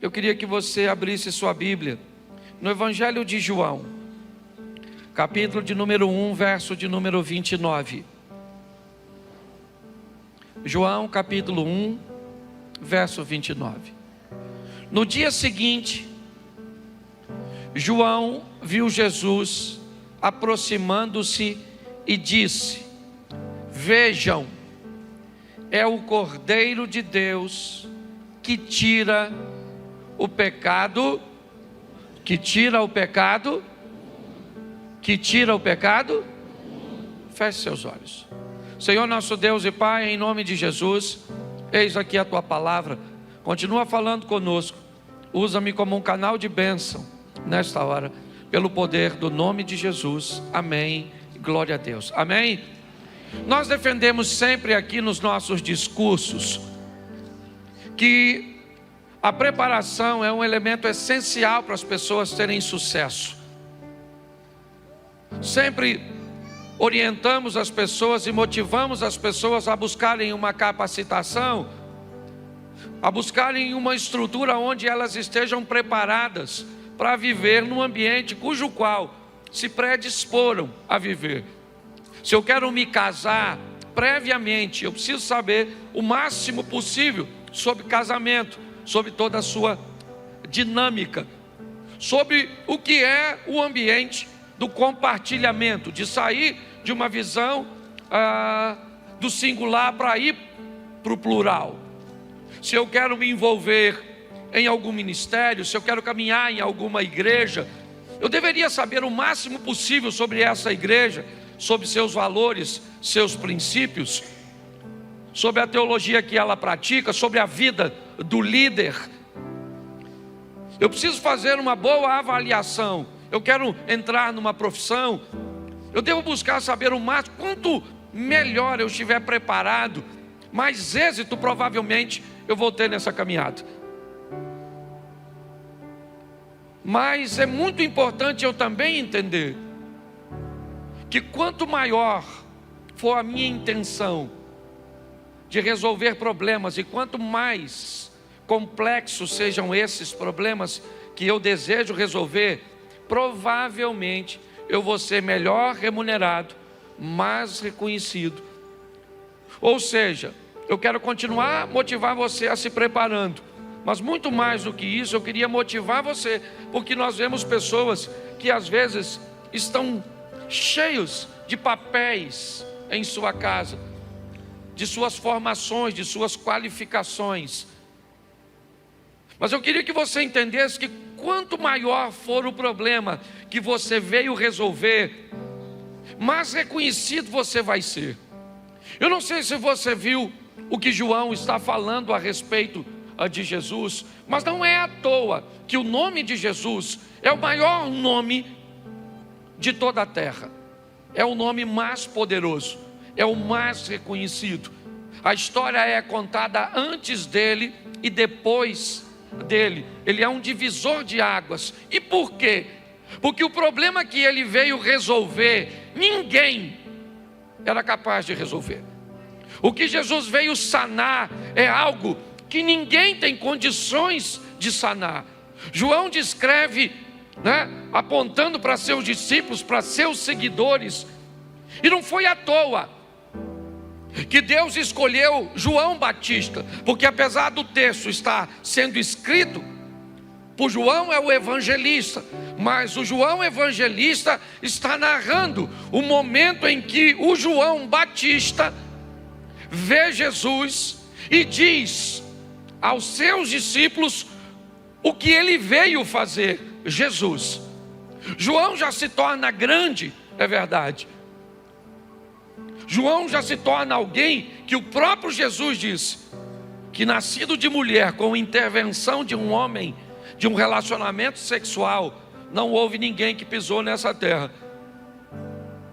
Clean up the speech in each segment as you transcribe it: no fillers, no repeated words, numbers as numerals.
eu queria que você abrisse sua Bíblia no Evangelho de João, capítulo de número 1, verso de número 29. João, capítulo 1, verso 29. No dia seguinte, João viu Jesus aproximando-se e disse: vejam, é o Cordeiro de Deus que tira o pecado, Feche seus olhos. Senhor nosso Deus e Pai, em nome de Jesus, eis aqui a tua palavra, continua falando conosco, usa-me como um canal de bênção nesta hora, pelo poder do nome de Jesus, amém, glória a Deus, amém. Nós defendemos sempre aqui nos nossos discursos que a preparação é um elemento essencial para as pessoas terem sucesso. Sempre orientamos as pessoas e motivamos as pessoas a buscarem uma capacitação, a buscarem uma estrutura onde elas estejam preparadas para viver num ambiente cujo qual se predisporam a viver. Se eu quero me casar, previamente eu preciso saber o máximo possível sobre casamento, sobre toda a sua dinâmica, sobre o que é o ambiente do compartilhamento, de sair de uma visão do singular para ir para o plural. Se eu quero me envolver em algum ministério, se eu quero caminhar em alguma igreja, eu deveria saber o máximo possível sobre essa igreja, sobre seus valores, seus princípios, sobre a teologia que ela pratica, sobre a vida do líder. Eu preciso fazer uma boa avaliação. Eu quero entrar numa profissão, eu devo buscar saber o máximo. Quanto melhor eu estiver preparado, mais êxito provavelmente eu vou ter nessa caminhada. Mas é muito importante eu também entender que quanto maior for a minha intenção de resolver problemas, e quanto mais complexos sejam esses problemas que eu desejo resolver, provavelmente eu vou ser melhor remunerado, mais reconhecido. Ou seja, eu quero continuar a motivar você a se preparando, mas muito mais do que isso, eu queria motivar você, porque nós vemos pessoas que às vezes estão cheios de papéis em sua casa, de suas formações, de suas qualificações. Mas eu queria que você entendesse que quanto maior for o problema que você veio resolver, mais reconhecido você vai ser. Eu não sei se você viu o que João está falando a respeito de Jesus, mas não é à toa que o nome de Jesus é o maior nome de toda a terra. É o nome mais poderoso, é o mais reconhecido. A história é contada antes dele e depois dele. Ele é um divisor de águas. E por quê? Porque o problema que ele veio resolver, ninguém era capaz de resolver. O que Jesus veio sanar é algo que ninguém tem condições de sanar. João descreve, apontando para seus discípulos, para seus seguidores, e não foi à toa que Deus escolheu João Batista, porque apesar do texto estar sendo escrito por João, é o evangelista, mas o João evangelista está narrando o momento em que o João Batista vê Jesus e diz aos seus discípulos o que ele veio fazer. Jesus. João já se torna grande, é verdade. João já se torna alguém que o próprio Jesus disse que, nascido de mulher, com intervenção de um homem, de um relacionamento sexual, não houve ninguém que pisou nessa terra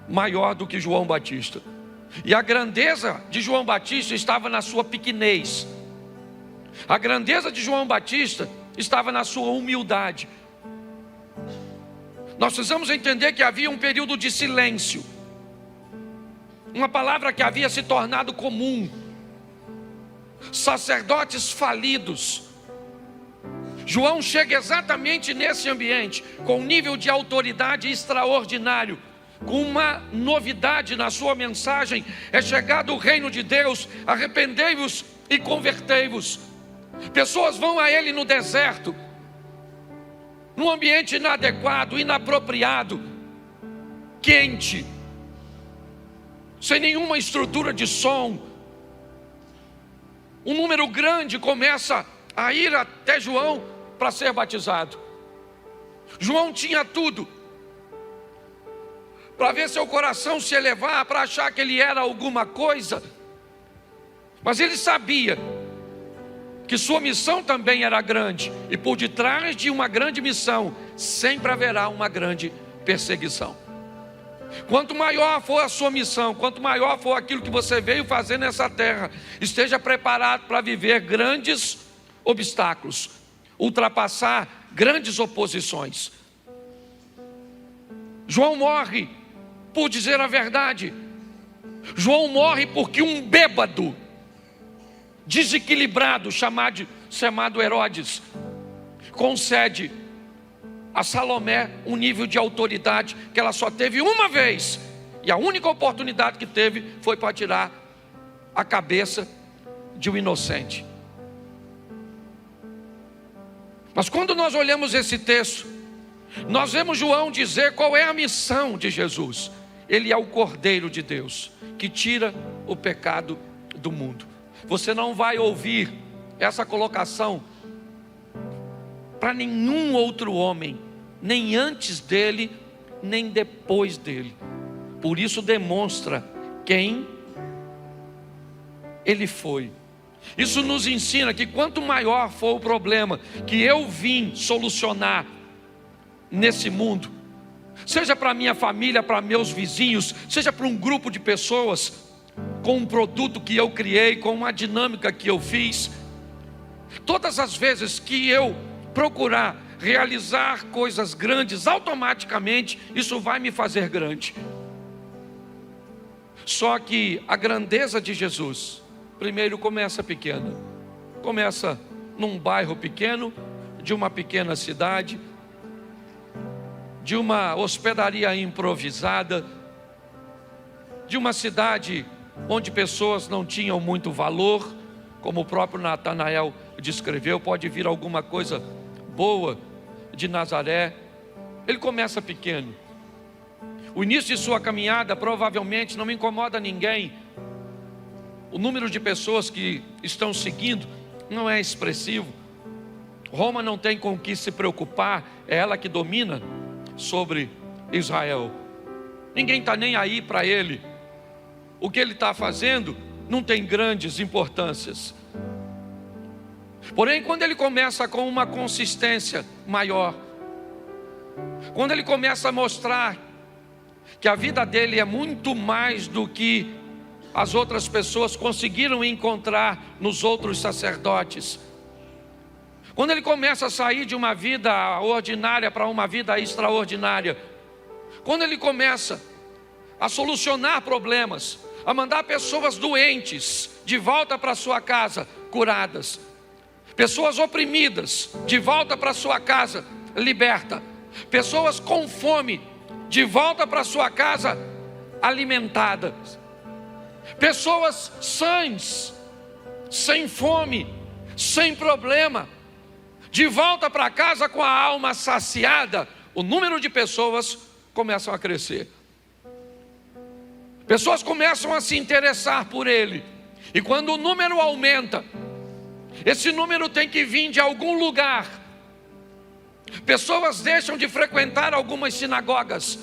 maior do que João Batista. E a grandeza de João Batista estava na sua pequenez. A grandeza de João Batista estava na sua humildade. Nós precisamos entender que havia um período de silêncio, uma palavra que havia se tornado comum. Sacerdotes falidos, João chega exatamente nesse ambiente, com um nível de autoridade extraordinário, com uma novidade na sua mensagem: é chegado o reino de Deus, arrependei-vos e convertei-vos. Pessoas vão a ele no deserto, num ambiente inadequado, inapropriado, quente, sem nenhuma estrutura de som. Um número grande começa a ir até João para ser batizado. João tinha tudo para ver seu coração se elevar, para achar que ele era alguma coisa, mas ele sabia que sua missão também era grande, e por detrás de uma grande missão sempre haverá uma grande perseguição. Quanto maior for a sua missão, quanto maior for aquilo que você veio fazer nessa terra, esteja preparado para viver grandes obstáculos, ultrapassar grandes oposições. João morre por dizer a verdade. João morre porque um bêbado desequilibrado chamado Herodes concede a Salomé um nível de autoridade que ela só teve uma vez, e a única oportunidade que teve foi para tirar a cabeça de um inocente. Mas quando nós olhamos esse texto, nós vemos João dizer qual é a missão de Jesus. Ele é o Cordeiro de Deus, que tira o pecado do mundo. Você não vai ouvir essa colocação para nenhum outro homem, nem antes dele, nem depois dele. Por isso demonstra quem ele foi. Isso nos ensina que quanto maior for o problema que eu vim solucionar nesse mundo, seja para minha família, para meus vizinhos, seja para um grupo de pessoas, com um produto que eu criei, com uma dinâmica que eu fiz, todas as vezes que eu procurar realizar coisas grandes, automaticamente isso vai me fazer grande. Só que a grandeza de Jesus, primeiro começa pequena, começa num bairro pequeno, de uma pequena cidade, de uma hospedaria improvisada, de uma cidade onde pessoas não tinham muito valor, como o próprio Natanael descreveu. Pode vir alguma coisa boa de Nazaré. Ele começa pequeno. O início de sua caminhada provavelmente não incomoda ninguém. O número de pessoas que estão seguindo não é expressivo. Roma não tem com o que se preocupar, é ela que domina sobre Israel. Ninguém está nem aí para ele. O que ele está fazendo não tem grandes importâncias. Porém, quando ele começa com uma consistência maior, quando ele começa a mostrar que a vida dele é muito mais do que as outras pessoas conseguiram encontrar nos outros sacerdotes, quando ele começa a sair de uma vida ordinária para uma vida extraordinária, quando ele começa a solucionar problemas, a mandar pessoas doentes de volta para sua casa curadas, pessoas oprimidas de volta para sua casa liberta, pessoas com fome de volta para sua casa alimentadas, pessoas sãs, sem fome, sem problema, de volta para casa com a alma saciada. O número de pessoas começam a crescer. Pessoas começam a se interessar por ele. E quando o número aumenta, esse número tem que vir de algum lugar. Pessoas deixam de frequentar algumas sinagogas.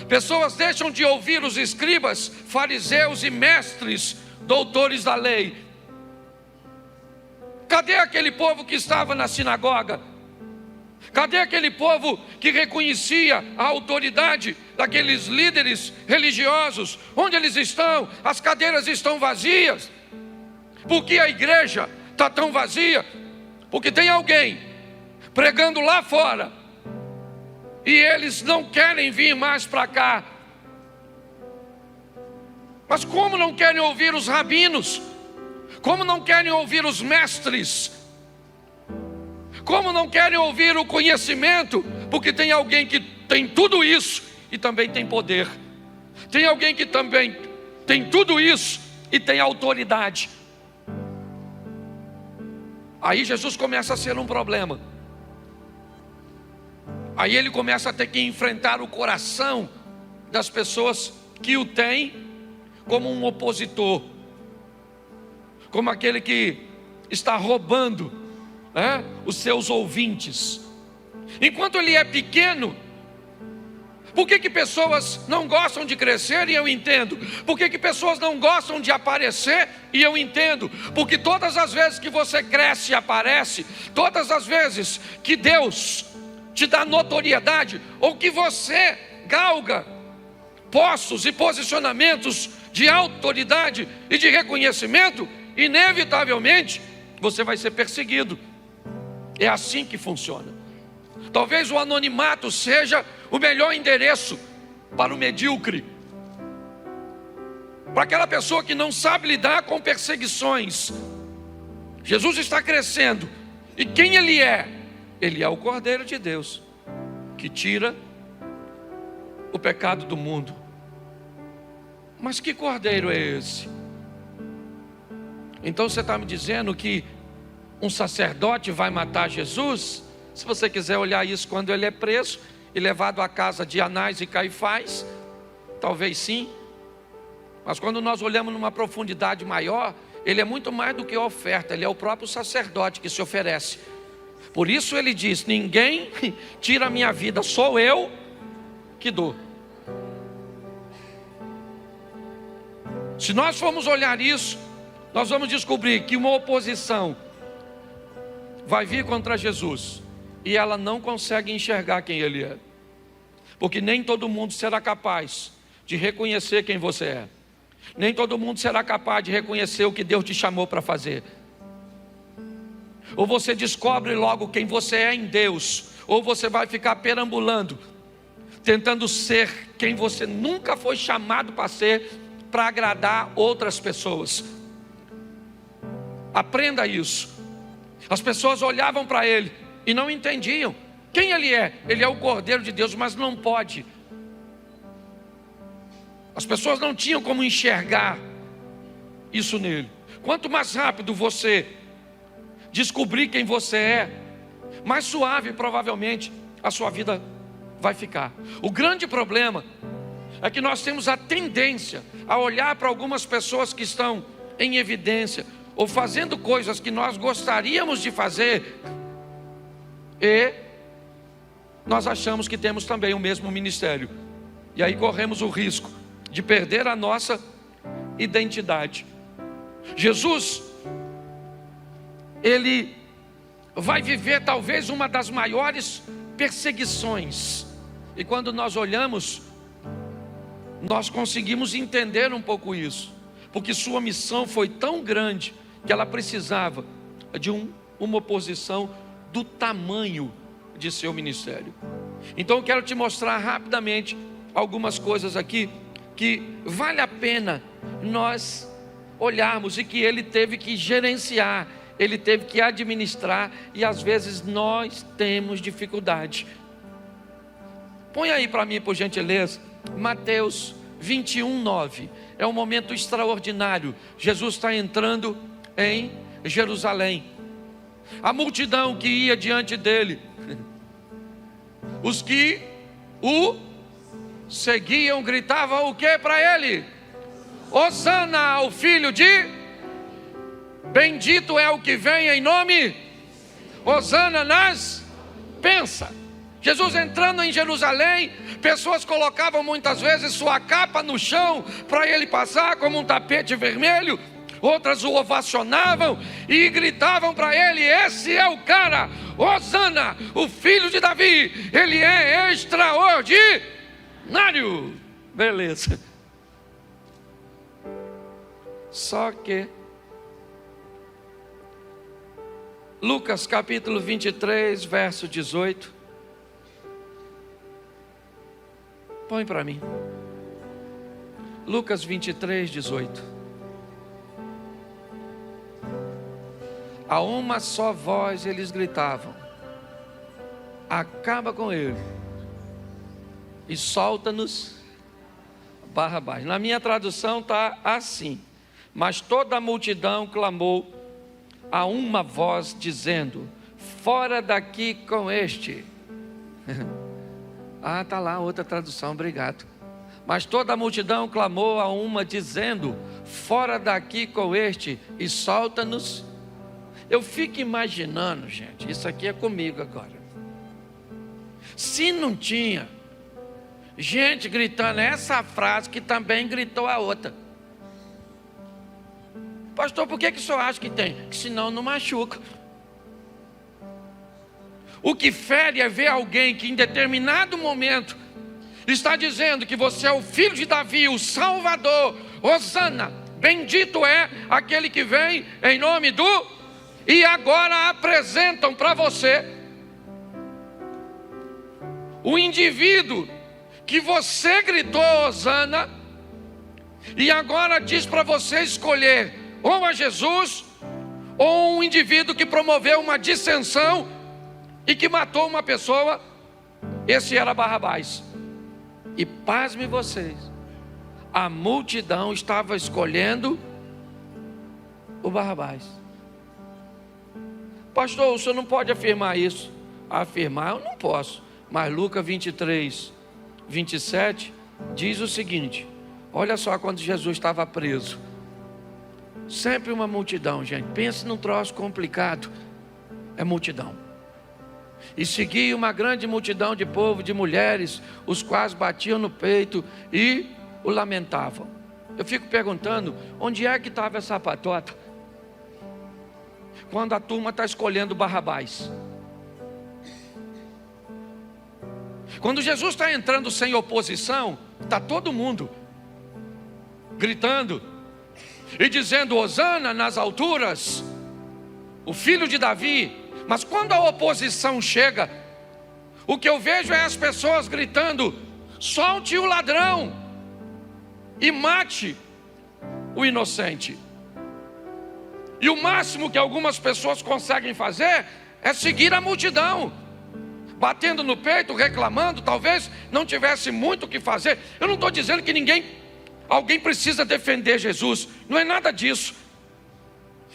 Pessoas deixam de ouvir os escribas, fariseus e mestres, doutores da lei. Cadê aquele povo que estava na sinagoga? Cadê aquele povo que reconhecia a autoridade daqueles líderes religiosos? Onde eles estão? As cadeiras estão vazias. Por que a igreja está tão vazia? Porque tem alguém pregando lá fora e eles não querem vir mais para cá. Mas como não querem ouvir os rabinos? Como não querem ouvir os mestres? Como não querem ouvir o conhecimento? Porque tem alguém que tem tudo isso e também tem poder. Tem alguém que também tem tudo isso e tem autoridade. Aí Jesus começa a ser um problema. Aí ele começa a ter que enfrentar o coração das pessoas que o têm como um opositor, como aquele que está roubando, né, os seus ouvintes. Enquanto ele é pequeno, por que pessoas não gostam de crescer? E eu entendo. Por que pessoas não gostam de aparecer? E eu entendo. Porque todas as vezes que você cresce e aparece, todas as vezes que Deus te dá notoriedade, ou que você galga postos e posicionamentos de autoridade e de reconhecimento, inevitavelmente você vai ser perseguido. É assim que funciona. Talvez o anonimato seja o melhor endereço para o medíocre, para aquela pessoa que não sabe lidar com perseguições. Jesus está crescendo, e quem Ele é? Ele é o Cordeiro de Deus, que tira o pecado do mundo. Mas que cordeiro é esse? Então você está me dizendo que um sacerdote vai matar Jesus? Se você quiser olhar isso quando ele é preso e levado à casa de Anás e Caifás, talvez sim. Mas quando nós olhamos numa profundidade maior, ele é muito mais do que oferta, ele é o próprio sacerdote que se oferece. Por isso ele diz: ninguém tira a minha vida, sou eu que dou. Se nós formos olhar isso, nós vamos descobrir que uma oposição vai vir contra Jesus, e ela não consegue enxergar quem Ele é, porque nem todo mundo será capaz de reconhecer quem você é. Nem todo mundo será capaz de reconhecer o que Deus te chamou para fazer. Ou você descobre logo quem você é em Deus, ou você vai ficar perambulando, tentando ser quem você nunca foi chamado para ser, para agradar outras pessoas. Aprenda isso. As pessoas olhavam para ele e não entendiam quem ele é. Ele é o Cordeiro de Deus, mas não pode. As pessoas não tinham como enxergar isso nele. Quanto mais rápido você descobrir quem você é, mais suave provavelmente a sua vida vai ficar. O grande problema é que nós temos a tendência a olhar para algumas pessoas que estão em evidência, ou fazendo coisas que nós gostaríamos de fazer, e nós achamos que temos também o mesmo ministério, e aí corremos o risco de perder a nossa identidade. Jesus, ele vai viver talvez uma das maiores perseguições, e quando nós olhamos, nós conseguimos entender um pouco isso, porque sua missão foi tão grande que ela precisava de uma oposição do tamanho de seu ministério. Então eu quero te mostrar rapidamente algumas coisas aqui que vale a pena nós olharmos, e que ele teve que gerenciar, ele teve que administrar, e às vezes nós temos dificuldade. Põe aí para mim, por gentileza, Mateus 21:9. É um momento extraordinário. Jesus está entrando em Jerusalém. A multidão que ia diante dele, os que o seguiam, gritavam o que para ele? Hosana ao filho de... Bendito é o que vem em nome... Hosana nas... Pensa, Jesus entrando em Jerusalém, pessoas colocavam muitas vezes sua capa no chão para ele passar como um tapete vermelho. Outras o ovacionavam e gritavam para ele: esse é o cara, Hosana, o filho de Davi, ele é extraordinário. Beleza. Só que Lucas capítulo 23, verso 18. Põe para mim. Lucas 23, 18. A uma só voz eles gritavam: acaba com ele e solta-nos Barrabás. Na minha tradução está assim: mas toda a multidão clamou a uma voz dizendo: fora daqui com este. Está lá outra tradução, obrigado. Mas toda a multidão clamou a uma dizendo: fora daqui com este e solta-nos. Eu fico imaginando, gente, isso aqui é comigo agora. Se não tinha gente gritando essa frase que também gritou a outra. Pastor, por que o senhor acha que tem? Que senão não machuca. O que fere é ver alguém que em determinado momento está dizendo que você é o filho de Davi, o Salvador, Hosana, bendito é aquele que vem em nome do... E agora apresentam para você o indivíduo que você gritou Hosana, e agora diz para você escolher ou a Jesus, ou um indivíduo que promoveu uma dissensão e que matou uma pessoa. Esse era Barrabás. E pasme vocês, a multidão estava escolhendo o Barrabás. Pastor, o senhor não pode afirmar isso. Afirmar eu não posso. Mas Lucas 23, 27 diz o seguinte: olha só, quando Jesus estava preso, sempre uma multidão, gente, pense num troço complicado, é multidão. E seguia uma grande multidão de povo, de mulheres, os quais batiam no peito e o lamentavam. Eu fico perguntando, onde é que estava essa patota quando a turma está escolhendo Barrabás? Quando Jesus está entrando sem oposição, está todo mundo gritando e dizendo: Hosana nas alturas, o filho de Davi. Mas quando a oposição chega, o que eu vejo é as pessoas gritando: solte o ladrão e mate o inocente. E o máximo que algumas pessoas conseguem fazer é seguir a multidão, batendo no peito, reclamando, talvez não tivesse muito o que fazer. Eu não estou dizendo que alguém precisa defender Jesus, não é nada disso.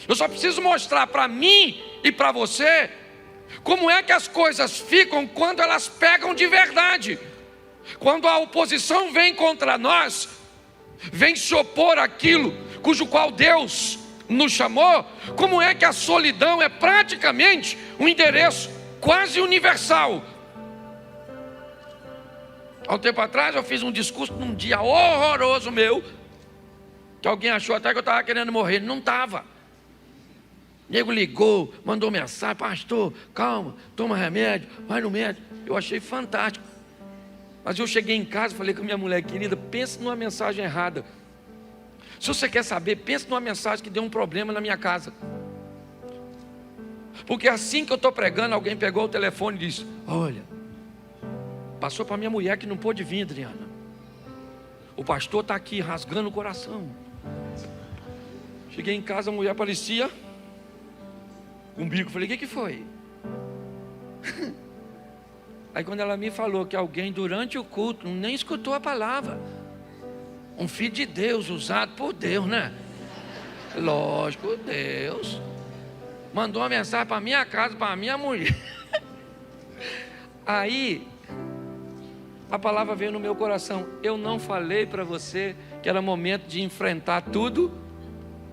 Eu só preciso mostrar para mim e para você como é que as coisas ficam quando elas pegam de verdade. Quando a oposição vem contra nós, vem se opor àquilo cujo qual Deus nos chamou. Como é que a solidão é praticamente um endereço quase universal. Há um tempo atrás eu fiz um discurso num dia horroroso meu, que alguém achou até que eu estava querendo morrer. Não estava. O nego ligou, mandou mensagem: pastor, calma, toma remédio, vai no médico. Eu achei fantástico. Mas eu cheguei em casa e falei com a minha mulher: querida, pense numa mensagem errada. Se você quer saber, pense numa mensagem que deu um problema na minha casa. Porque assim que eu estou pregando, alguém pegou o telefone e disse: olha, passou para minha mulher que não pôde vir, Adriana. O pastor está aqui rasgando o coração. Cheguei em casa, a mulher parecia um bico. Falei: o que foi? Aí quando ela me falou que alguém durante o culto nem escutou a palavra, um filho de Deus, usado por Deus, né? Lógico, Deus mandou uma mensagem para minha casa, para minha mulher. Aí a palavra veio no meu coração: eu não falei para você que era momento de enfrentar tudo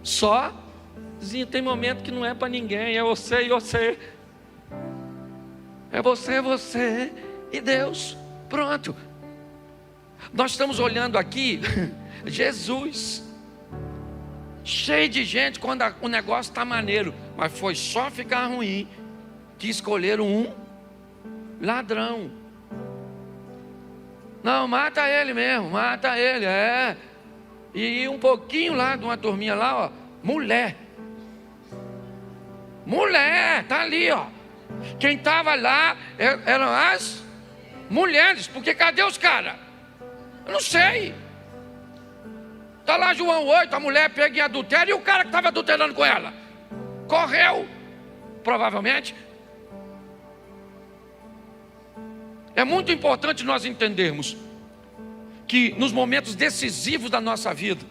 sozinho. Tem momento que não é para ninguém, é você e você. É você e Deus. Pronto. Nós estamos olhando aqui Jesus, cheio de gente quando o negócio está maneiro. Mas foi só ficar ruim que escolheram um ladrão. Não, mata ele mesmo, mata ele, é. E um pouquinho lá, de uma turminha lá, ó, mulher, tá ali, ó. Quem estava lá eram as mulheres, porque cadê os caras? Eu não sei. Está lá João 8, a mulher pega em adultério, e o cara que estava adulterando com ela correu, provavelmente. muito importante nós entendermos que nos momentos decisivos da nossa vida,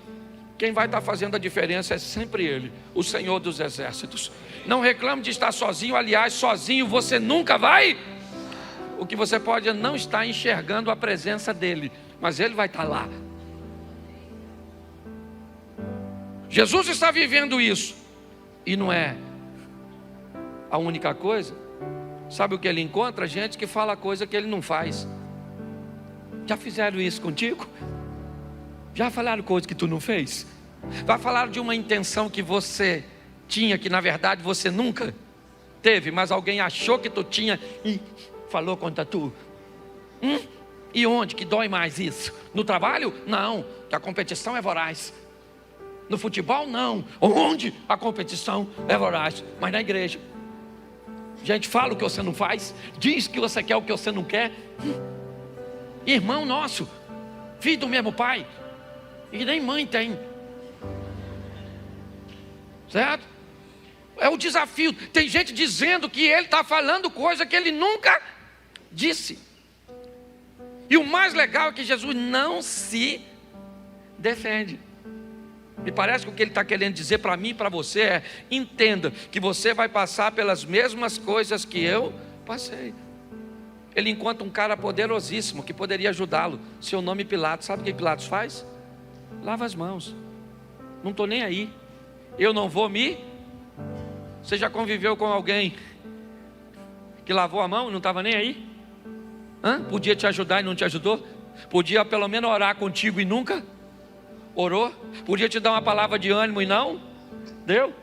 quem vai estar fazendo a diferença é sempre Ele, o Senhor dos Exércitos. Não reclame de estar sozinho, aliás, sozinho você nunca vai. O que você pode é não estar enxergando a presença dEle, mas Ele vai estar lá. Jesus está vivendo isso, e não é a única coisa. Sabe o que Ele encontra? Gente que fala coisa que Ele não faz. Já fizeram isso contigo? Já falaram coisa que tu não fez? Já falaram de uma intenção que você tinha, que na verdade você nunca teve, mas alguém achou que tu tinha e falou contra tu? E onde que dói mais isso? No trabalho? Não, que a competição é voraz. No futebol? Não. Onde a competição é voraz? Mas na igreja. Gente, fala o que você não faz, diz que você quer o que você não quer. Irmão nosso, filho do mesmo pai, e nem mãe tem. Certo? É o desafio. Tem gente dizendo que ele está falando coisa que ele nunca disse. E o mais legal é que Jesus não se defende. Me parece que o que ele está querendo dizer para mim e para você é: entenda que você vai passar pelas mesmas coisas que eu passei. Ele encontra um cara poderosíssimo que poderia ajudá-lo. Seu nome Pilatos. Sabe o que Pilatos faz? Lava as mãos. Não estou nem aí. Eu não vou me... Você já conviveu com alguém que lavou a mão e não estava nem aí? Podia te ajudar e não te ajudou? Podia pelo menos orar contigo e nunca orou? Podia te dar uma palavra de ânimo e não deu?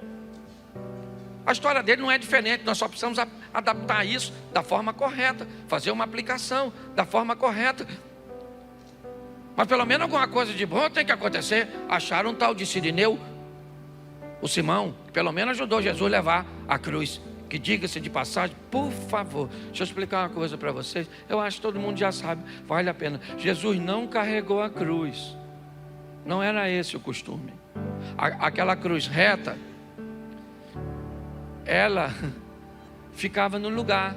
A história dele não é diferente. Nós só precisamos adaptar isso da forma correta, fazer uma aplicação da forma correta. Mas pelo menos alguma coisa de bom tem que acontecer. Acharam um tal de Cirineu, o Simão, que pelo menos ajudou Jesus a levar a cruz. Que, diga-se de passagem, por favor, deixa eu explicar uma coisa para vocês. Eu acho que todo mundo já sabe, vale a pena. Jesus não carregou a cruz. Não era esse o costume. Aquela cruz reta, ela ficava no lugar.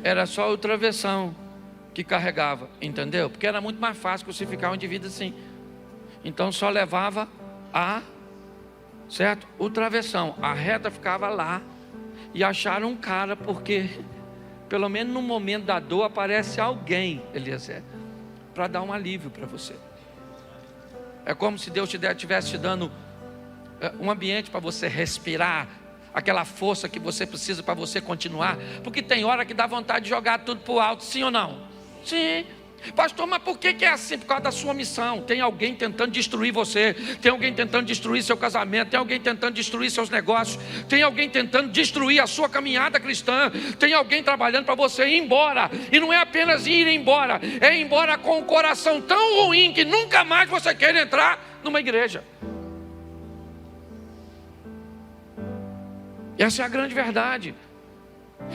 Era só o travessão que carregava, entendeu? Porque era muito mais fácil crucificar um indivíduo assim. Então só levava certo? O travessão. A reta ficava lá. E acharam um cara, porque pelo menos no momento da dor aparece alguém, Eliezer, para dar um alívio para você. É como se Deus estivesse te dando um ambiente para você respirar, aquela força que você precisa para você continuar. Porque tem hora que dá vontade de jogar tudo para o alto, sim ou não? Sim. Pastor, mas por que é assim? Por causa da sua missão. Tem alguém tentando destruir você, tem alguém tentando destruir seu casamento, tem alguém tentando destruir seus negócios, tem alguém tentando destruir a sua caminhada cristã, tem alguém trabalhando para você ir embora. E não é apenas ir embora, é ir embora com o coração tão ruim que nunca mais você quer entrar numa igreja. Essa é a grande verdade.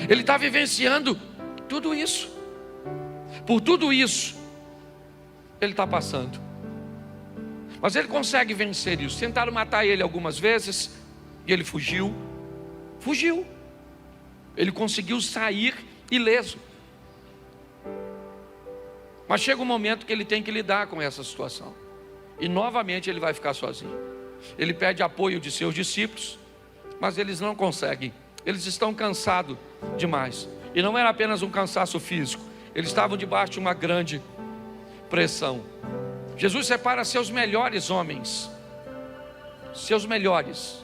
Ele está vivenciando tudo isso. Por tudo isso ele está passando. Mas ele consegue vencer isso. Tentaram matar ele algumas vezes e ele fugiu. Ele conseguiu sair ileso. Mas chega um momento que ele tem que lidar com essa situação. E novamente ele vai ficar sozinho. Ele pede apoio de seus discípulos, mas eles não conseguem. Eles estão cansados demais. E não era apenas um cansaço físico. Eles estavam debaixo de uma grande pressão. Jesus separa seus melhores homens, seus melhores,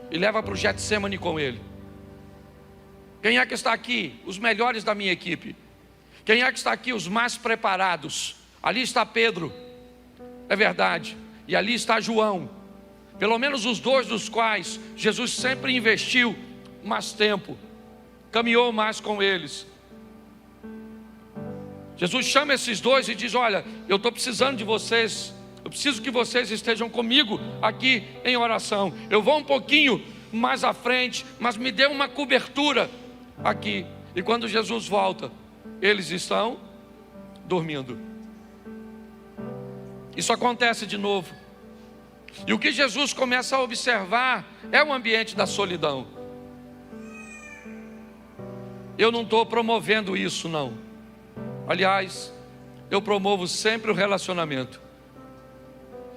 e leva para o Getsemane com ele. Quem é que está aqui? Os melhores da minha equipe. Quem é que está aqui? Os mais preparados. Ali está Pedro, é verdade, e ali está João. Pelo menos os dois dos quais Jesus sempre investiu mais tempo, caminhou mais com eles. Jesus chama esses dois e diz: olha, eu estou precisando de vocês. Eu preciso que vocês estejam comigo aqui em oração. Eu vou um pouquinho mais à frente, mas me dê uma cobertura aqui. E quando Jesus volta, eles estão dormindo. Isso acontece de novo. E o que Jesus começa a observar é o ambiente da solidão. Eu não estou promovendo isso, não. Aliás, eu promovo sempre o relacionamento.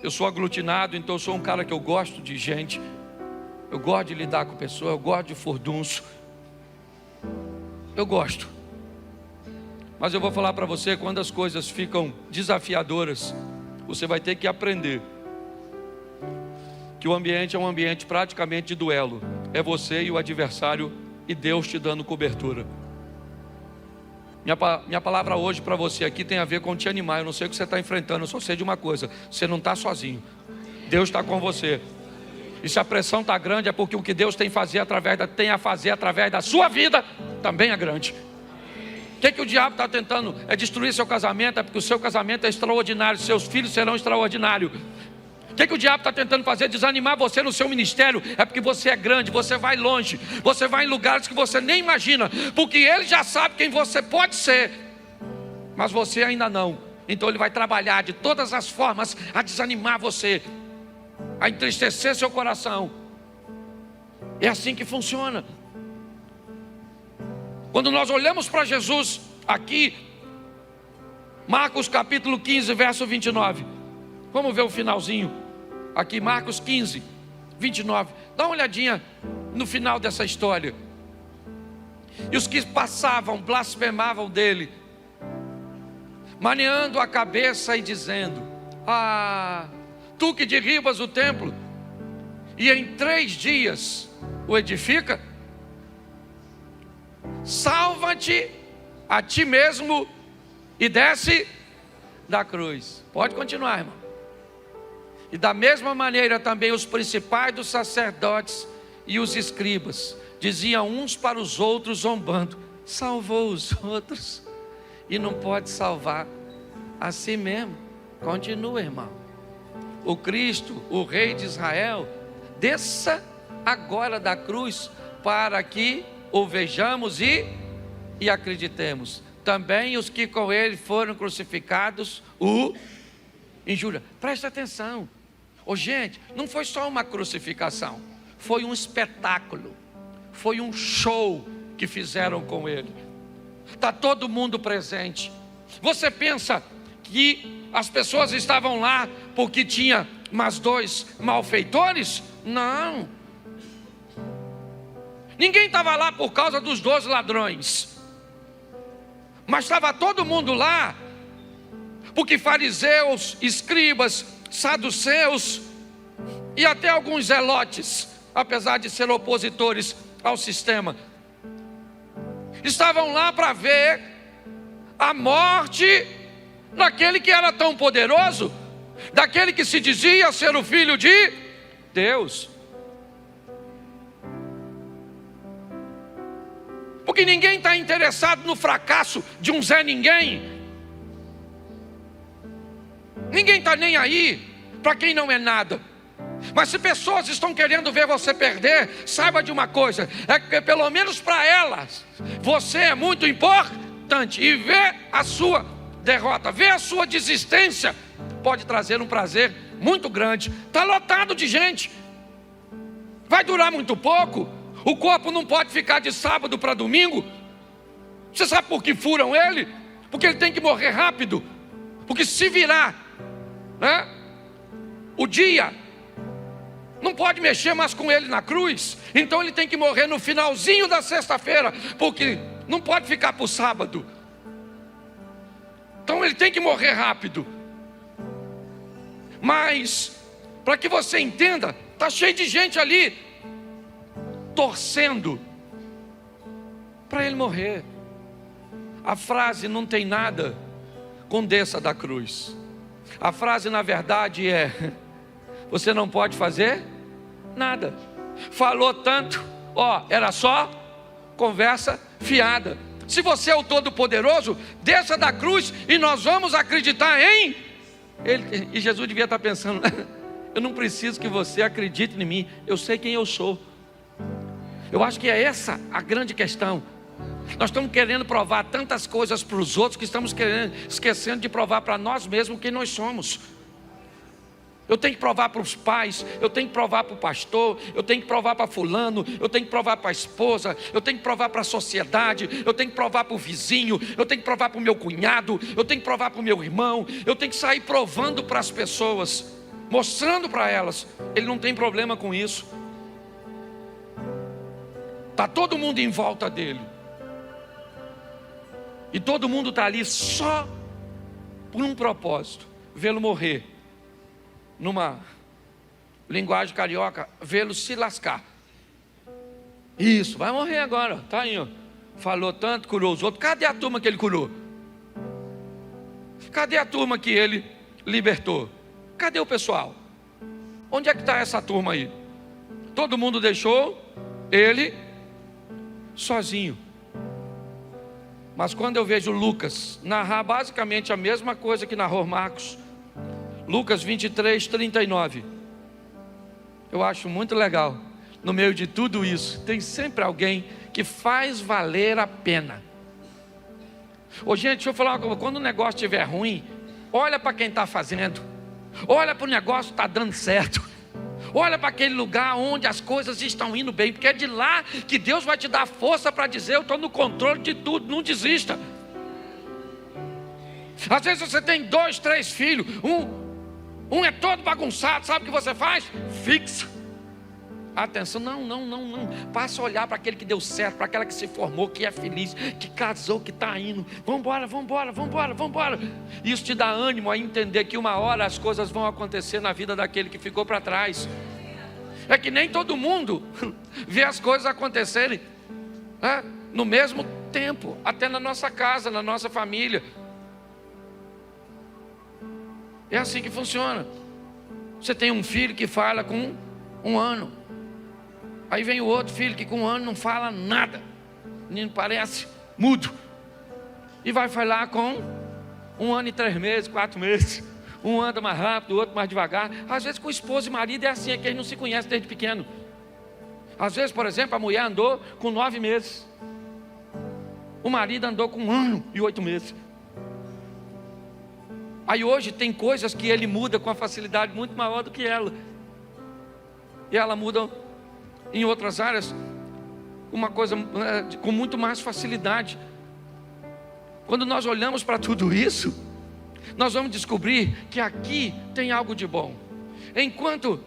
Eu sou aglutinado, então eu sou um cara que eu gosto de gente. Eu gosto de lidar com pessoas, eu gosto de furdunço. Eu gosto. Mas eu vou falar para você, quando as coisas ficam desafiadoras, você vai ter que aprender que o ambiente é um ambiente praticamente de duelo. É você e o adversário e Deus te dando cobertura. Minha palavra hoje para você aqui tem a ver com te animar. Eu não sei o que você está enfrentando, eu só sei de uma coisa: você não está sozinho. Deus está com você. E se a pressão está grande, é porque o que Deus tem a fazer através da sua vida também é grande. O que o diabo está tentando? É destruir seu casamento, é porque o seu casamento é extraordinário, seus filhos serão extraordinários. O que o diabo está tentando fazer? Desanimar você no seu ministério, é porque você é grande, você vai longe, você vai em lugares que você nem imagina, porque ele já sabe quem você pode ser, mas você ainda não. Então ele vai trabalhar de todas as formas a desanimar você, a entristecer seu coração. É assim que funciona. Quando nós olhamos para Jesus aqui, Marcos capítulo 15, verso 29. Vamos ver o finalzinho. Aqui, Marcos 15, 29. Dá uma olhadinha no final dessa história. E os que passavam blasfemavam dele, maneando a cabeça e dizendo: ah, tu que derribas o templo e em 3 dias o edifica, salva-te a ti mesmo e desce da cruz. Pode continuar, irmão. E da mesma maneira também os principais dos sacerdotes e os escribas diziam uns para os outros zombando: salvou os outros e não pode salvar a si mesmo. Continua, irmão. O Cristo, o Rei de Israel, desça agora da cruz para que o vejamos e acreditemos. Também os que com ele foram crucificados o injuriam. Presta atenção. Gente, não foi só uma crucificação, foi um espetáculo, foi um show que fizeram com ele. Está todo mundo presente. Você pensa que as pessoas estavam lá porque tinha mais 2 malfeitores? Não. Ninguém estava lá por causa dos 12 ladrões, mas estava todo mundo lá porque fariseus, escribas, saduceus e até alguns zelotes, apesar de serem opositores ao sistema, estavam lá para ver a morte daquele que era tão poderoso, daquele que se dizia ser o Filho de Deus. Porque ninguém está interessado no fracasso de um Zé Ninguém. Ninguém está nem aí para quem não é nada. Mas se pessoas estão querendo ver você perder, saiba de uma coisa: é que pelo menos para elas você é muito importante. E ver a sua derrota, ver a sua desistência, pode trazer um prazer muito grande. Está lotado de gente, vai durar muito pouco. O corpo não pode ficar de sábado para domingo. Você sabe por que furam ele? Porque ele tem que morrer rápido. Porque se virar, né, o dia, não pode mexer mais com ele na cruz. Então ele tem que morrer no finalzinho da sexta-feira, porque não pode ficar para o sábado. Então ele tem que morrer rápido. Mas, para que você entenda, está cheio de gente ali torcendo para ele morrer. A frase não tem nada com desça da cruz. A frase na verdade é: você não pode fazer nada. Falou tanto, era só conversa fiada. Se você é o Todo-Poderoso, desça da cruz e nós vamos acreditar em ele. E Jesus devia estar pensando: eu não preciso que você acredite em mim, eu sei quem eu sou. Eu acho que é essa a grande questão. Nós estamos querendo provar tantas coisas para os outros que estamos esquecendo de provar para nós mesmos quem nós somos. Eu tenho que provar para os pais, eu tenho que provar para o pastor, eu tenho que provar para fulano, eu tenho que provar para a esposa, eu tenho que provar para a sociedade, eu tenho que provar para o vizinho, eu tenho que provar para o meu cunhado, eu tenho que provar para o meu irmão, eu tenho que sair provando para as pessoas, mostrando para elas. Ele não tem problema com isso. Está todo mundo em volta dele. E todo mundo está ali só por um propósito: vê-lo morrer. Numa linguagem carioca, vê-lo se lascar. Isso, vai morrer agora, está aí, ó. Falou tanto, curou os outros. Cadê a turma que ele curou? Cadê a turma que ele libertou? Cadê o pessoal? Onde é que está essa turma aí? Todo mundo deixou ele sozinho. Mas quando eu vejo Lucas narrar basicamente a mesma coisa que narrou Marcos, Lucas 23, 39, eu acho muito legal. No meio de tudo isso, tem sempre alguém que faz valer a pena. Ô gente, deixa eu falar uma coisa. Quando o negócio estiver ruim, olha para quem está fazendo, olha para o negócio que está dando certo, olha para aquele lugar onde as coisas estão indo bem, porque é de lá que Deus vai te dar força para dizer: eu estou no controle de tudo. Não desista. Às vezes você tem 2, 3 filhos, um é todo bagunçado, sabe o que você faz? Fixa. Atenção, não. Passa a olhar para aquele que deu certo, para aquela que se formou, que é feliz, que casou, que está indo. Vambora. Isso te dá ânimo a entender que uma hora as coisas vão acontecer na vida daquele que ficou para trás. É que nem todo mundo vê as coisas acontecerem, né, no mesmo tempo, até na nossa casa, na nossa família. É assim que funciona. Você tem um filho que fala com 1 ano. Aí vem o outro filho que com 1 ano não fala nada. O menino parece mudo. E vai falar com 1 ano e 3 meses, 4 meses. Um anda mais rápido, o outro mais devagar. Às vezes com esposa e marido é assim, é que eles não se conhecem desde pequeno. Às vezes, por exemplo, a mulher andou com 9 meses. O marido andou com 1 ano e 8 meses. Aí hoje tem coisas que ele muda com uma facilidade muito maior do que ela. E ela muda em outras áreas uma coisa com muito mais facilidade. Quando nós olhamos para tudo isso, nós vamos descobrir que aqui tem algo de bom. Enquanto,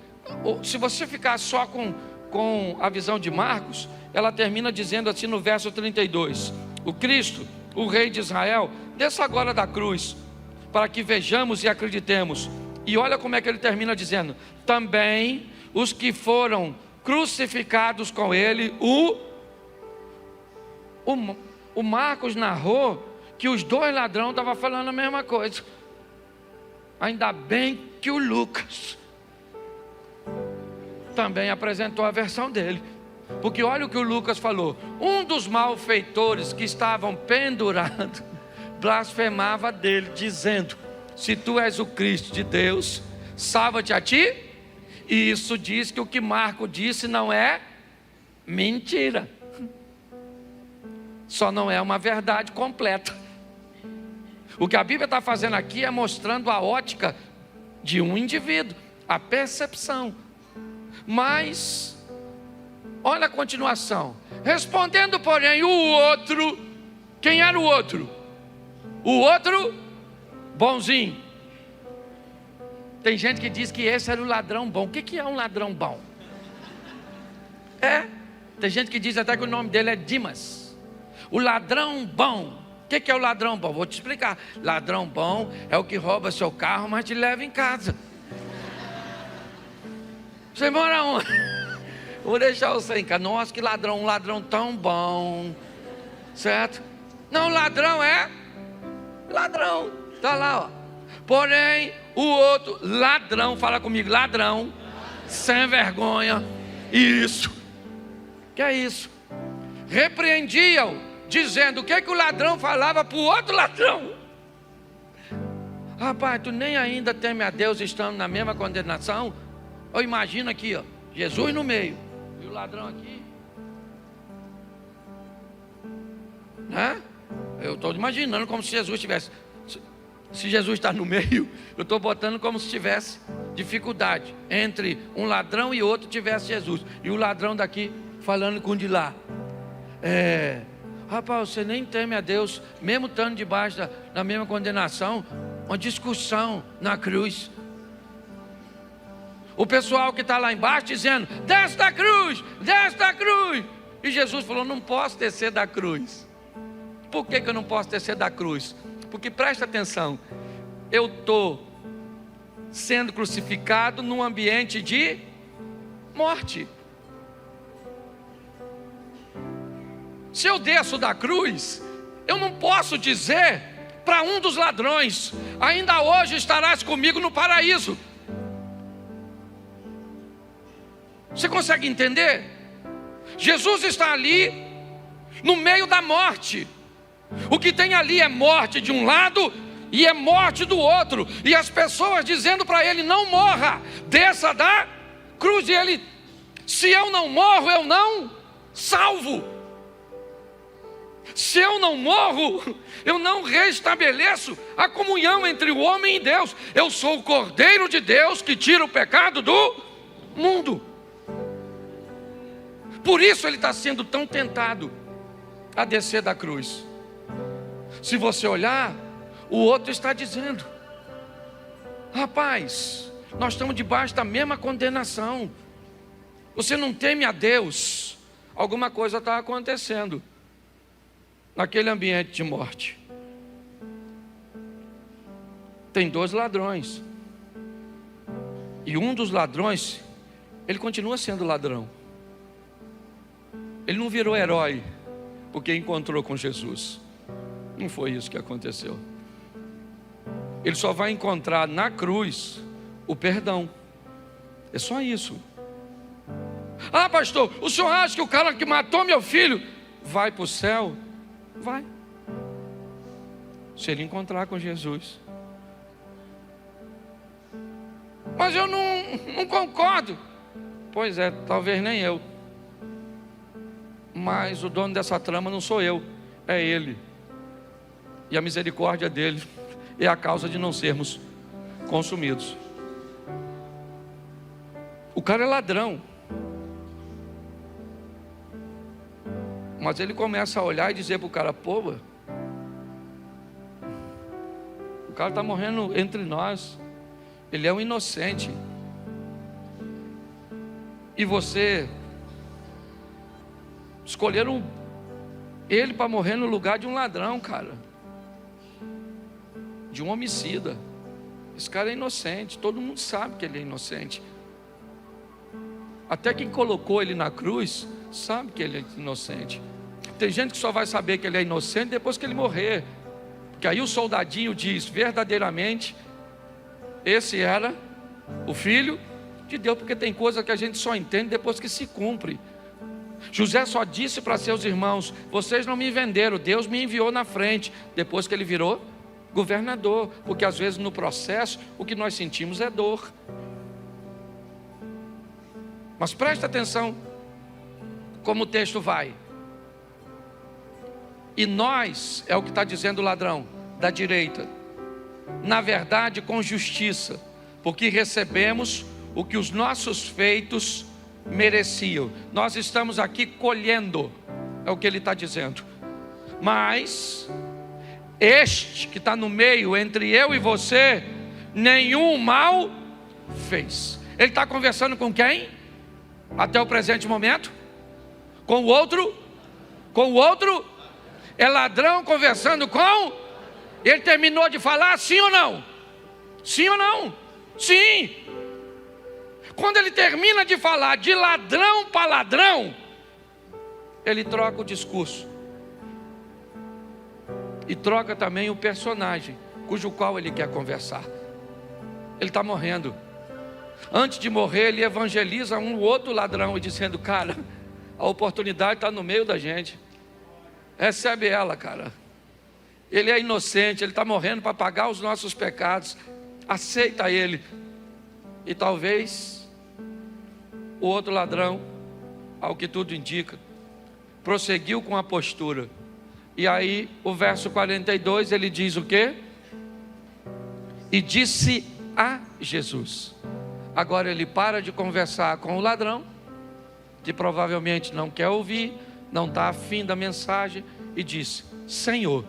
se você ficar só com a visão de Marcos, ela termina dizendo assim no verso 32: o Cristo, o Rei de Israel, desça agora da cruz, para que vejamos e acreditemos. E olha como é que ele termina dizendo: também os que foram crucificados com ele. O Marcos narrou que os 2 ladrões estavam falando a mesma coisa. Ainda bem que o Lucas também apresentou a versão dele, porque olha o que o Lucas falou: um dos malfeitores que estavam pendurados blasfemava dele, dizendo: se tu és o Cristo de Deus, salva-te a ti. E isso diz que o que Marco disse não é mentira, só não é uma verdade completa. O que a Bíblia está fazendo aqui é mostrando a ótica de um indivíduo, a percepção. Mas olha a continuação: respondendo porém o outro. Quem era o outro? O outro bonzinho. Tem gente que diz que esse era o ladrão bom. O que é um ladrão bom? Tem gente que diz até que o nome dele é Dimas. O ladrão bom. O que é o ladrão bom? Vou te explicar. Ladrão bom é o que rouba seu carro, mas te leva em casa. Você mora onde? Vou deixar você em casa. Nossa, que ladrão, um ladrão tão bom. Certo? Não, ladrão é ladrão. Está lá, ó. Porém, o outro ladrão, fala comigo, ladrão, sem vergonha. Isso. Que é isso? Repreendiam, dizendo: o que o ladrão falava para o outro ladrão? Rapaz, tu nem ainda teme a Deus estando na mesma condenação? Ou imagina aqui, ó, Jesus no meio e o ladrão aqui, né? Eu estou imaginando como se Jesus estivesse. Se Jesus está no meio, eu estou botando como se estivesse dificuldade entre um ladrão e outro tivesse Jesus. E o ladrão daqui falando com o de lá. Rapaz, você nem teme a Deus, mesmo estando debaixo da mesma condenação. Uma discussão na cruz. O pessoal que está lá embaixo dizendo: desce da cruz, desce da cruz. E Jesus falou: não posso descer da cruz. Por que eu não posso descer da cruz? Porque presta atenção, eu estou sendo crucificado num ambiente de morte. Se eu desço da cruz, eu não posso dizer para um dos ladrões: ainda hoje estarás comigo no paraíso. Você consegue entender? Jesus está ali no meio da morte. O que tem ali é morte de um lado e é morte do outro. E as pessoas dizendo para ele: não morra, desça da cruz. E ele: se eu não morro, eu não salvo. Se eu não morro, eu não restabeleço a comunhão entre o homem e Deus. Eu sou o Cordeiro de Deus que tira o pecado do mundo. Por isso ele está sendo tão tentado a descer da cruz. Se você olhar, o outro está dizendo: rapaz, nós estamos debaixo da mesma condenação. Você não teme a Deus? Alguma coisa está acontecendo naquele ambiente de morte. Tem 2 ladrões. E um dos ladrões, ele continua sendo ladrão. Ele não virou herói porque encontrou com Jesus. Não foi isso que aconteceu. Ele só vai encontrar na cruz o perdão. É só isso. Ah, pastor, o senhor acha que o cara que matou meu filho vai para o céu? Vai. Se ele encontrar com Jesus. Mas eu não concordo. Pois é, talvez nem eu. Mas o dono dessa trama não sou eu, é Ele. E a misericórdia dele é a causa de não sermos consumidos. O cara é ladrão. Mas ele começa a olhar e dizer para o cara: pô, o cara está morrendo entre nós. Ele é um inocente. E você escolheram ele para morrer no lugar de um ladrão, cara. De um homicida. Esse cara é inocente. Todo mundo sabe que ele é inocente. Até quem colocou ele na cruz sabe que ele é inocente. Tem gente que só vai saber que ele é inocente depois que ele morrer. Porque aí o soldadinho diz: verdadeiramente esse era o Filho de Deus. Porque tem coisa que a gente só entende depois que se cumpre. José só disse para seus irmãos: vocês não me venderam, Deus me enviou na frente. Depois que ele virou governador. Porque às vezes no processo o que nós sentimos é dor. Mas presta atenção como o texto vai. E nós, é o que está dizendo o ladrão da direita, na verdade com justiça, porque recebemos o que os nossos feitos mereciam. Nós estamos aqui colhendo, é o que ele está dizendo. Mas este que está no meio entre eu e você, nenhum mal fez. Ele está conversando com quem? Até o presente momento? Com o outro? Com o outro? É ladrão conversando com? Ele terminou de falar, sim ou não? Sim ou não? Sim. Quando ele termina de falar de ladrão para ladrão, ele troca o discurso. E troca também o personagem, cujo qual ele quer conversar. Ele está morrendo. Antes de morrer, ele evangeliza um outro ladrão, e dizendo: cara, a oportunidade está no meio da gente. Recebe ela, cara. Ele é inocente, ele está morrendo para pagar os nossos pecados. Aceita ele. E talvez o outro ladrão, ao que tudo indica, prosseguiu com a postura. E aí o verso 42 ele diz o quê? E disse a Jesus: Agora ele para de conversar com o ladrão, que provavelmente não quer ouvir, não está afim da mensagem, e diz: Senhor,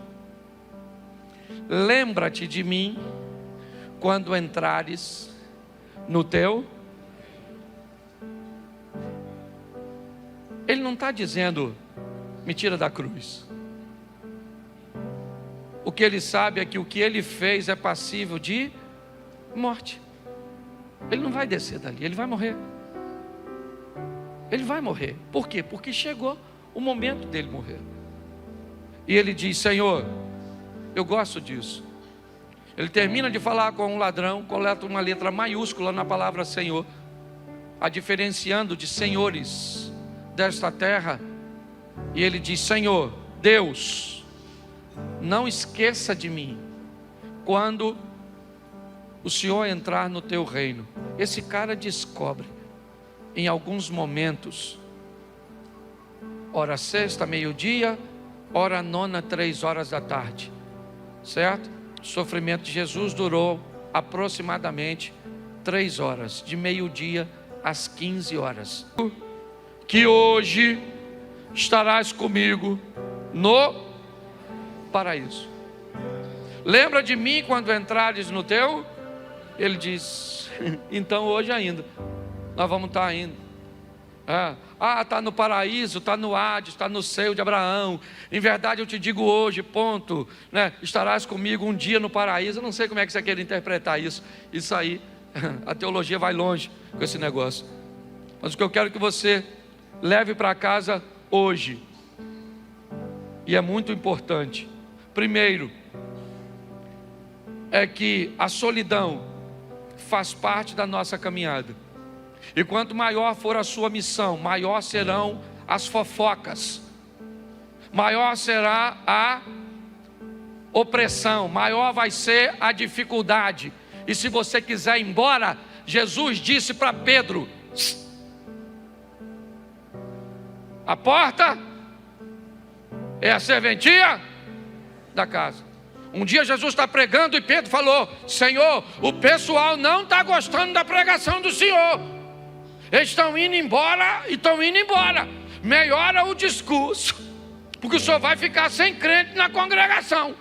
lembra-te de mim quando entrares no teu. Ele não está dizendo: me tira da cruz. O que ele sabe é que o que ele fez é passível de morte. Ele não vai descer dali, ele vai morrer. Ele vai morrer. Por quê? Porque chegou o momento dele morrer. E ele diz: Senhor, eu gosto disso. Ele termina de falar com um ladrão, coleta uma letra maiúscula na palavra Senhor, a diferenciando de senhores desta terra. E ele diz: Senhor, Deus, não esqueça de mim quando o Senhor entrar no teu reino. Esse cara descobre em alguns momentos, hora sexta, meio-dia, hora nona, 3 horas da tarde, certo? O sofrimento de Jesus durou aproximadamente 3 horas, de meio-dia às 15 horas. Que hoje estarás comigo no paraíso. Lembra de mim quando entrares no teu? Ele diz: então hoje ainda nós vamos estar indo. Está no paraíso, está no Hades, está no seio de Abraão. Em verdade eu te digo hoje, ponto, né? Estarás comigo um dia no paraíso. Eu não sei como é que você quer interpretar isso. Isso aí, a teologia vai longe com esse negócio. Mas o que eu quero que você leve para casa hoje, e é muito importante, primeiro, é que a solidão faz parte da nossa caminhada. E quanto maior for a sua missão, maior serão as fofocas, maior será a opressão, maior vai ser a dificuldade. E se você quiser ir embora, Jesus disse para Pedro: a porta é a serventia da casa. Um dia Jesus está pregando e Pedro falou: Senhor, o pessoal não está gostando da pregação do Senhor. Eles estão indo embora e estão indo embora. Melhora o discurso, porque o senhor vai ficar sem crente na congregação.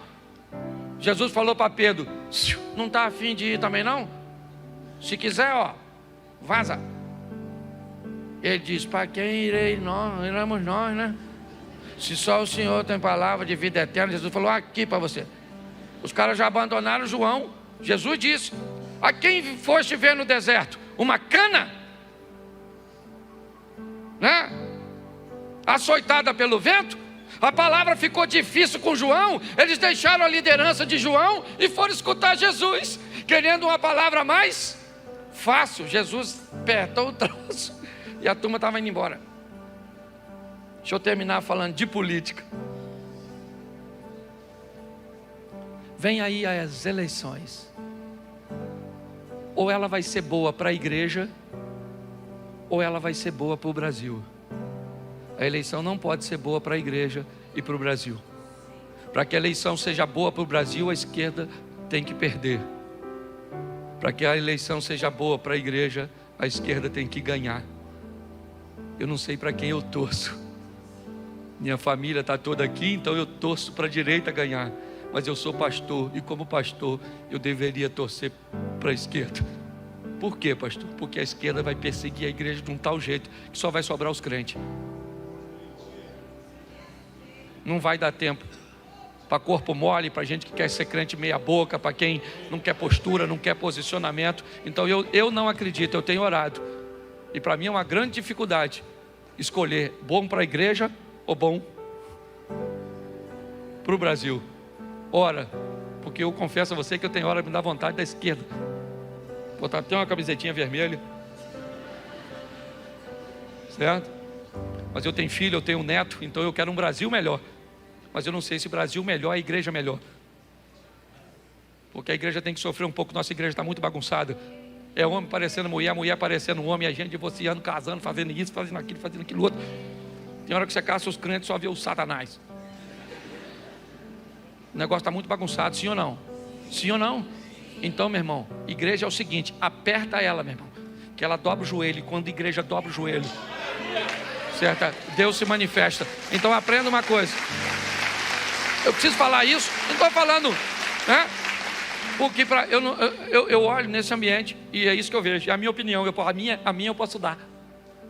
Jesus falou para Pedro: não está afim de ir também não? Se quiser, vaza. Ele diz: para quem iremos nós, né? Se só o Senhor tem palavra de vida eterna. Jesus falou: aqui para você. Os caras já abandonaram João. Jesus disse: a quem foste ver no deserto? Uma cana? Né? Açoitada pelo vento. A palavra ficou difícil com João. Eles deixaram a liderança de João e foram escutar Jesus, querendo uma palavra mais fácil. Jesus apertou o troço e a turma estava indo embora. Deixa eu terminar falando de política. Vem aí as eleições. Ou ela vai ser boa para a igreja, ou ela vai ser boa para o Brasil. A eleição não pode ser boa para a igreja e para o Brasil. Para que a eleição seja boa para o Brasil, a esquerda tem que perder. Para que a eleição seja boa para a igreja, a esquerda tem que ganhar. Eu não sei para quem eu torço. Minha família está toda aqui, então eu torço para a direita ganhar. Mas eu sou pastor, e como pastor eu deveria torcer para a esquerda. Por quê, pastor? Porque a esquerda vai perseguir a igreja de um tal jeito que só vai sobrar os crentes. Não vai dar tempo para corpo mole, para gente que quer ser crente meia boca, para quem não quer postura, não quer posicionamento. Então eu não acredito, eu tenho orado. E para mim é uma grande dificuldade escolher bom para a igreja ou bom para o Brasil. Ora, porque eu confesso a você que eu tenho hora de me dar vontade da esquerda. Botar até uma camisetinha vermelha, certo? Mas eu tenho filho, eu tenho um neto, então eu quero um Brasil melhor. Mas eu não sei se Brasil melhor é a igreja melhor. Porque a igreja tem que sofrer um pouco. Nossa igreja está muito bagunçada. É homem parecendo mulher, mulher parecendo homem, a gente divorciando, casando, fazendo isso, fazendo aquilo outro. Tem hora que você caça os crentes, só vê o Satanás. O negócio está muito bagunçado, sim ou não? Sim ou não? Então, meu irmão, igreja é o seguinte: aperta ela, meu irmão. que ela dobra o joelho, e quando a igreja dobra o joelho, certo? Deus se manifesta. Então aprenda uma coisa. Eu preciso falar isso, não estou falando, né? Porque eu olho nesse ambiente e é isso que eu vejo. É a minha opinião, a minha eu posso dar.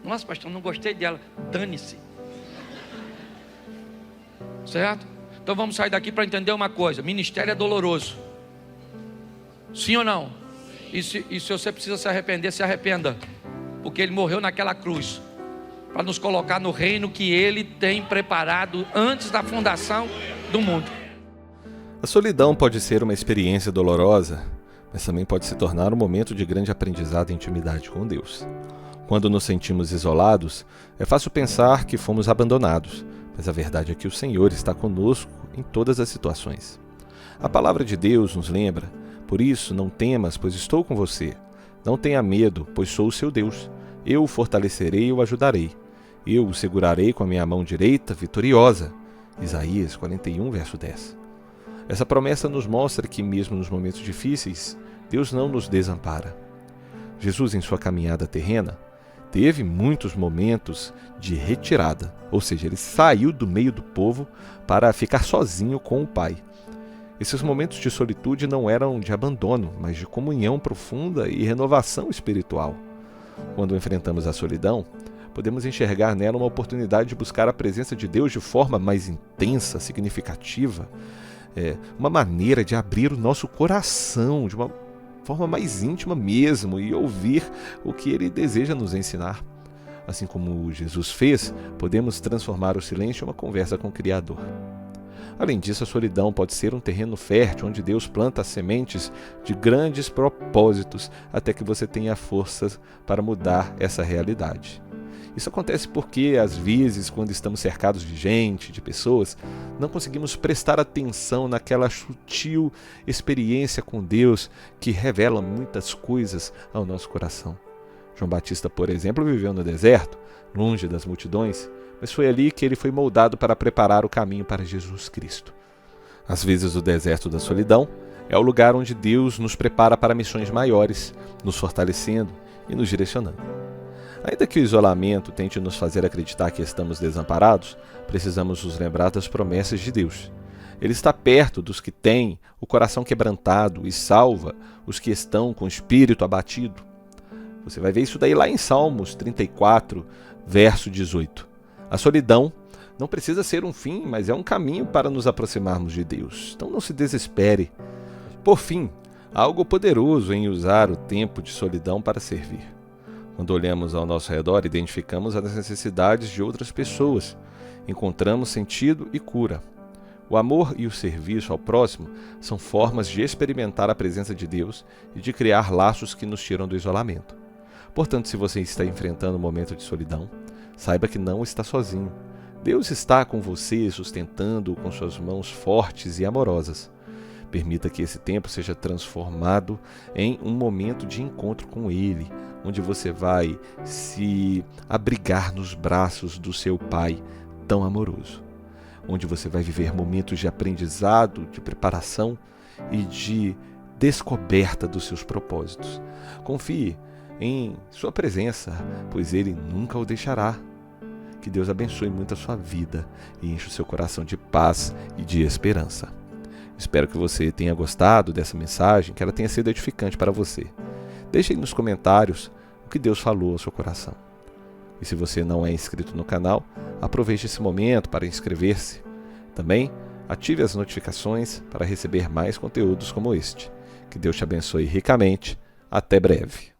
Nossa, pastor, não gostei dela. Dane-se. Certo? Então vamos sair daqui para entender uma coisa. Ministério é doloroso. Sim ou não? E se você precisa se arrepender, se arrependa. Porque Ele morreu naquela cruz para nos colocar no reino que Ele tem preparado antes da fundação do mundo. A solidão pode ser uma experiência dolorosa, mas também pode se tornar um momento de grande aprendizado e intimidade com Deus. Quando nos sentimos isolados, é fácil pensar que fomos abandonados, mas a verdade é que o Senhor está conosco em todas as situações. A palavra de Deus nos lembra: por isso não temas, pois estou com você. Não tenha medo, pois sou o seu Deus. Eu o fortalecerei e o ajudarei. Eu o segurarei com a minha mão direita vitoriosa. Isaías 41, verso 10. Essa promessa nos mostra que mesmo nos momentos difíceis, Deus não nos desampara. Jesus, em sua caminhada terrena, teve muitos momentos de retirada, ou seja, ele saiu do meio do povo para ficar sozinho com o Pai. Esses momentos de solitude não eram de abandono, mas de comunhão profunda e renovação espiritual. Quando enfrentamos a solidão, podemos enxergar nela uma oportunidade de buscar a presença de Deus de forma mais intensa, significativa, uma maneira de abrir o nosso coração de uma forma mais íntima mesmo e ouvir o que Ele deseja nos ensinar. Assim como Jesus fez, podemos transformar o silêncio em uma conversa com o Criador. Além disso, a solidão pode ser um terreno fértil onde Deus planta as sementes de grandes propósitos até que você tenha forças para mudar essa realidade. Isso acontece porque, às vezes, quando estamos cercados de gente, de pessoas, não conseguimos prestar atenção naquela sutil experiência com Deus que revela muitas coisas ao nosso coração. João Batista, por exemplo, viveu no deserto, longe das multidões, mas foi ali que ele foi moldado para preparar o caminho para Jesus Cristo. Às vezes, o deserto da solidão é o lugar onde Deus nos prepara para missões maiores, nos fortalecendo e nos direcionando. Ainda que o isolamento tente nos fazer acreditar que estamos desamparados, precisamos nos lembrar das promessas de Deus. Ele está perto dos que têm o coração quebrantado e salva os que estão com o espírito abatido. Você vai ver isso daí lá em Salmos 34, verso 18. A solidão não precisa ser um fim, mas é um caminho para nos aproximarmos de Deus. Então não se desespere. Por fim, há algo poderoso em usar o tempo de solidão para servir. Quando olhamos ao nosso redor, identificamos as necessidades de outras pessoas, encontramos sentido e cura. O amor e o serviço ao próximo são formas de experimentar a presença de Deus e de criar laços que nos tiram do isolamento. Portanto, se você está enfrentando um momento de solidão, saiba que não está sozinho. Deus está com você, sustentando-o com suas mãos fortes e amorosas. Permita que esse tempo seja transformado em um momento de encontro com Ele, onde você vai se abrigar nos braços do seu Pai tão amoroso, onde você vai viver momentos de aprendizado, de preparação e de descoberta dos seus propósitos. Confie em sua presença, pois Ele nunca o deixará. Que Deus abençoe muito a sua vida e enche o seu coração de paz e de esperança. Espero que você tenha gostado dessa mensagem, que ela tenha sido edificante para você. Deixe aí nos comentários o que Deus falou ao seu coração. E se você não é inscrito no canal, aproveite esse momento para inscrever-se. Também ative as notificações para receber mais conteúdos como este. Que Deus te abençoe ricamente. Até breve.